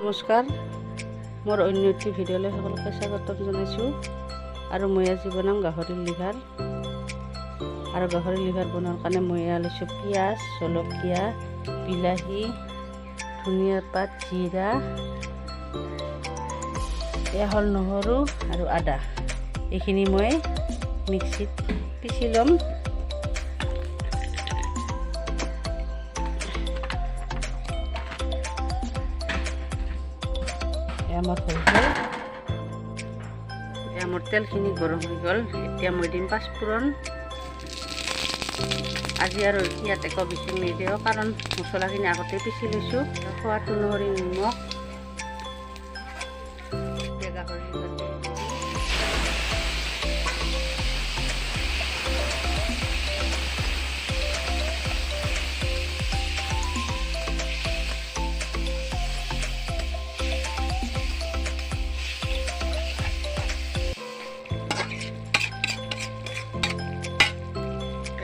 নমস্কাৰ, মোৰ অন্য এটি ভিডিঅ'লৈ সকলোকে স্বাগতম জনাইছোঁ। আৰু মই আজি বনাম গাহৰিৰ লিভাৰ। আৰু গাহৰিৰ লিভাৰ বনোৱাৰ কাৰণে মই লৈছোঁ পিঁয়াজ, জলকীয়া, বিলাহী, ধনিয়াৰ পাত, জিৰা, এয়া হ'ল নহৰু আৰু আদা। এইখিনি মই মিক্সিত পিচি ল'ম। মোৰ তেলখিনি গৰম হৈ গ'ল। এতিয়া মই দিম পাঁচফোৰণ। আজি আৰু ইয়াত একো বিশেষ নিদিওঁ, কাৰণ মছলাখিনি আগতে পিচি লৈছোঁ। সোৱাদ অনুসৰি নিমখ,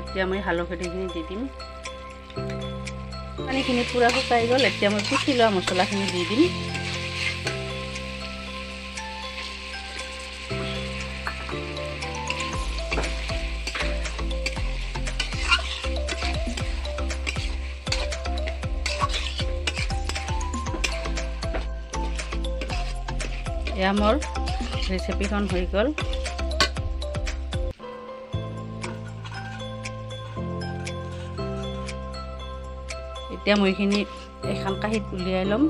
এতিয়া মই হালধিখিনি দি দিম। পানীখিনি পূৰা শুকাই গ'ল। এতিয়া মই পিচি লোৱা মছলাখিনি দি দিম। এয়া মোৰ ৰেচিপিখন হৈ গ'ল। এতিয়া মই এইখিনি এখন কাঁহীত উলিয়াই ল'ম।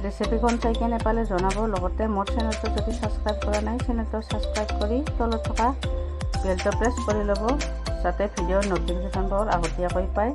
ৰেচিপিখন চাই কেনে পালে জনাব। লগতে মোৰ চেনেলটো যদি ছাবস্ক্ৰাইব কৰা নাই, চেনেলটো ছাবস্ক্ৰাইব কৰি তলত থকা বেলটো প্ৰেছ কৰি ল'ব, যাতে ভিডিঅ'ৰ নটিফিকেশ্যনবোৰ আগতীয়াকৈ পায়।